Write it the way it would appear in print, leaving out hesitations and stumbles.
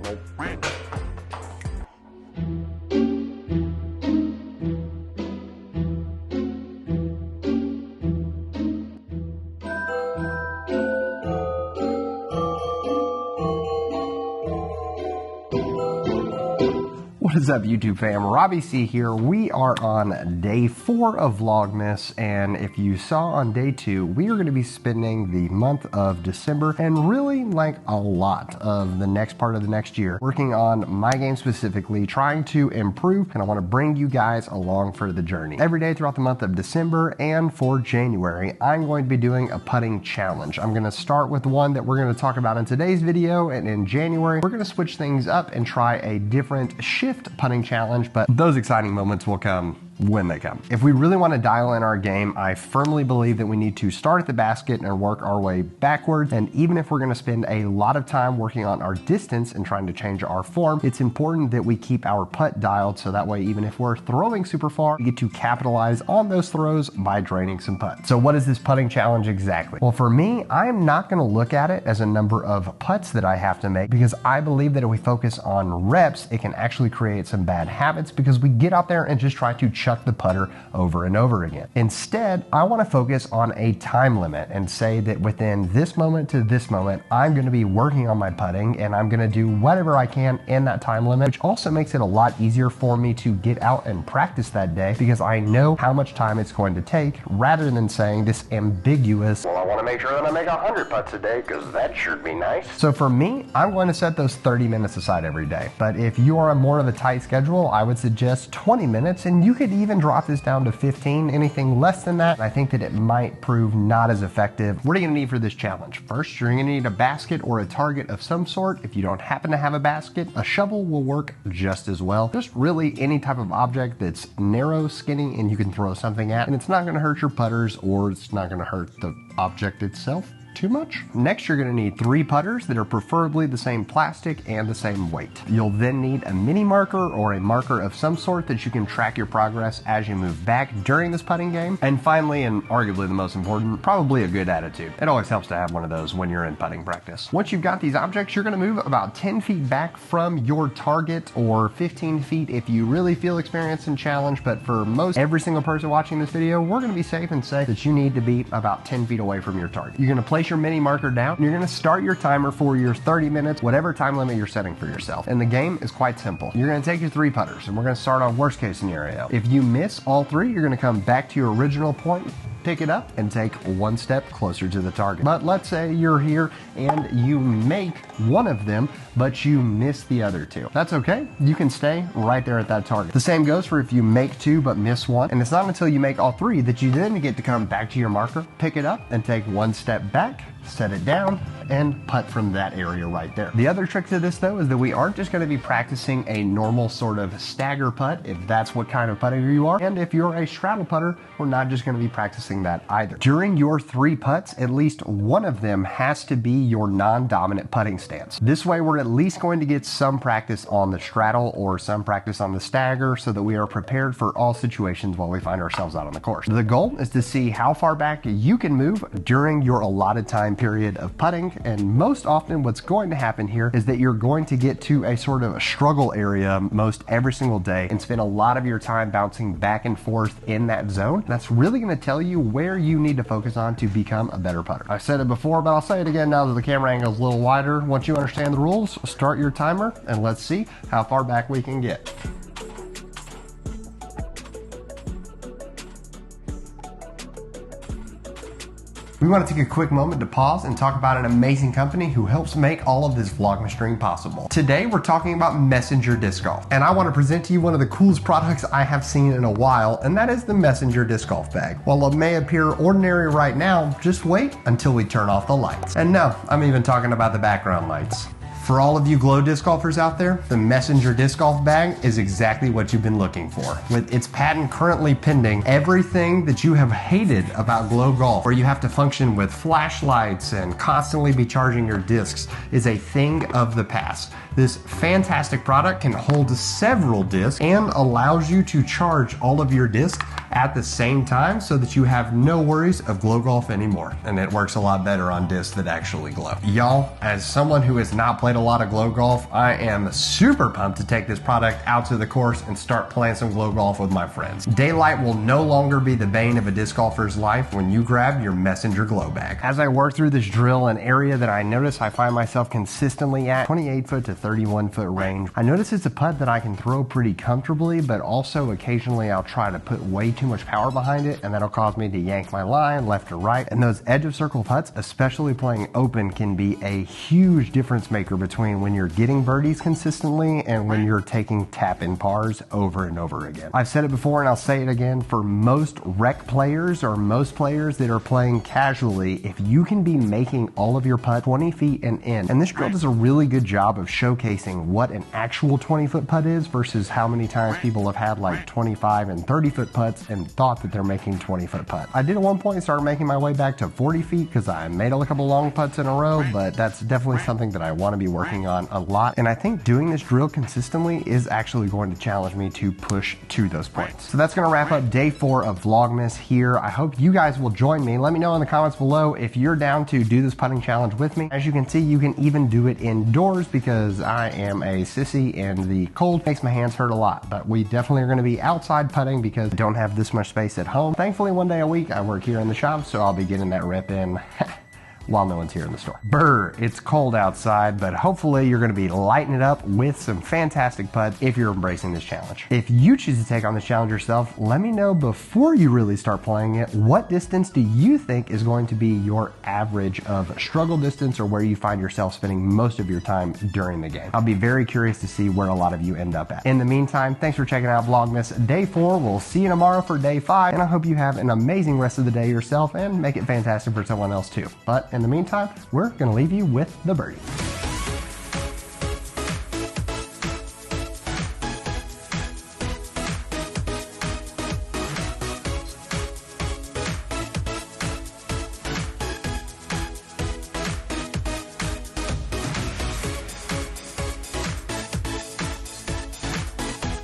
What is up, YouTube fam? Robbie C here. We are on day 4 of Vlogmas, and if you saw on day 2, we are going to be spending the month of December and really like a lot of the next part of the next year working on my game specifically, trying to improve, and I want to bring you guys along for the journey. Every day throughout the month of December and for January, I'm going to be doing a putting challenge. I'm going to start with one that we're going to talk about in today's video, and in January, we're going to switch things up and try a different shift putting challenge, but those exciting moments will come when they come. If we really want to dial in our game, I firmly believe that we need to start at the basket and work our way backwards. And even if we're going to spend a lot of time working on our distance and trying to change our form, it's important that we keep our putt dialed, so that way even if we're throwing super far, we get to capitalize on those throws by draining some putts. So what is this putting challenge exactly? Well, for me, I am not going to look at it as a number of putts that I have to make, because I believe that if we focus on reps, it can actually create some bad habits because we get out there and just try to chuck the putter over and over again. Instead, I want to focus on a time limit and say that within this moment to this moment, I'm going to be working on my putting and I'm going to do whatever I can in that time limit, which also makes it a lot easier for me to get out and practice that day because I know how much time it's going to take, rather than saying this ambiguous, well, I want to make sure that I make 100 putts a day because that should be nice. So for me, I'm going to set those 30 minutes aside every day. But if you are on more of a tight schedule, I would suggest 20 minutes, and you could even drop this down to 15. Anything less than that, I think that it might prove not as effective. What are you gonna need for this challenge? First, you're gonna need a basket or a target of some sort. If you don't happen to have a basket, a shovel will work just as well. Just really any type of object that's narrow, skinny, and you can throw something at, and it's not gonna hurt your putters, or it's not gonna hurt the object itself too much. Next, you're going to need 3 putters that are preferably the same plastic and the same weight. You'll then need a mini marker or a marker of some sort that you can track your progress as you move back during this putting game. And finally, and arguably the most important, probably a good attitude. It always helps to have one of those when you're in putting practice. Once you've got these objects, you're going to move about 10 feet back from your target, or 15 feet if you really feel experienced and challenged. But for every single person watching this video, we're going to be safe and say that you need to be about 10 feet away from your target. You're going to place your mini marker down, and you're going to start your timer for your 30 minutes, whatever time limit you're setting for yourself. And the game is quite simple. You're going to take your 3 putters, and we're going to start on worst case scenario. If you miss all 3, you're going to come back to your original point, pick it up, and take 1 step closer to the target. But let's say you're here and you make one of them, but you miss the other 2. That's okay. You can stay right there at that target. The same goes for if you make 2 but miss 1, and it's not until you make all 3 that you then get to come back to your marker, pick it up, and take 1 step back, set it down, and putt from that area right there. The other trick to this, though, is that we aren't just going to be practicing a normal sort of stagger putt, if that's what kind of putter you are. And if you're a straddle putter, we're not just going to be practicing that either. During your 3 putts, at least one of them has to be your non-dominant putting stance. This way, we're at least going to get some practice on the straddle or some practice on the stagger, so that we are prepared for all situations while we find ourselves out on the course. The goal is to see how far back you can move during your allotted time period of putting, and most often what's going to happen here is that you're going to get to a sort of a struggle area most every single day and spend a lot of your time bouncing back and forth in that zone. That's really going to tell you where you need to focus on to become a better putter. I said it before, but I'll say it again now that the camera angle is a little wider. Once you understand the rules, start your timer and let's see how far back we can get. We want to take a quick moment to pause and talk about an amazing company who helps make all of this Vlogmas stream possible. Today, we're talking about Messenger Disc Golf, and I want to present to you one of the coolest products I have seen in a while, and that is the Messenger Disc Golf Bag. While it may appear ordinary right now, just wait until we turn off the lights. And no, I'm even talking about the background lights. For all of you glow disc golfers out there, the Messenger Disc Golf Bag is exactly what you've been looking for. With its patent currently pending, everything that you have hated about glow golf, where you have to function with flashlights and constantly be charging your discs, is a thing of the past. This fantastic product can hold several discs and allows you to charge all of your discs at the same time, so that you have no worries of glow golf anymore. And it works a lot better on discs that actually glow. Y'all, as someone who has not played played a lot of glow golf, I am super pumped to take this product out to the course and start playing some glow golf with my friends. Daylight will no longer be the bane of a disc golfer's life when you grab your messenger glow bag. As I work through this drill, an area that I notice I find myself consistently at 28 foot to 31 foot range. I notice it's a putt that I can throw pretty comfortably, but also occasionally I'll try to put way too much power behind it, and that'll cause me to yank my line left or right. And those edge of circle putts, especially playing open, can be a huge difference maker between when you're getting birdies consistently and when you're taking tap-in pars over and over again. I've said it before and I'll say it again, for most rec players or most players that are playing casually, if you can be making all of your putts 20 feet and in, and this drill does a really good job of showcasing what an actual 20-foot putt is versus how many times people have had like 25 and 30-foot putts and thought that they're making 20-foot putts. I did at one point start making my way back to 40 feet because I made a couple long putts in a row, but that's definitely something that I want to be working on a lot. And I think doing this drill consistently is actually going to challenge me to push to those points. So that's going to wrap up day 4 of Vlogmas here. I hope you guys will join me. Let me know in the comments below if you're down to do this putting challenge with me. As you can see, you can even do it indoors because I am a sissy and the cold makes my hands hurt a lot. But we definitely are going to be outside putting because I don't have this much space at home. Thankfully, one day a week I work here in the shop, so I'll be getting that rep in while no one's here in the store. It's cold outside, but hopefully you're gonna be lighting it up with some fantastic putts if you're embracing this challenge. If you choose to take on this challenge yourself, let me know before you really start playing it, what distance do you think is going to be your average of struggle distance or where you find yourself spending most of your time during the game? I'll be very curious to see where a lot of you end up at. In the meantime, thanks for checking out Vlogmas day 4. We'll see you tomorrow for day 5, and I hope you have an amazing rest of the day yourself and make it fantastic for someone else too. But in the meantime, we're going to leave you with the birdie.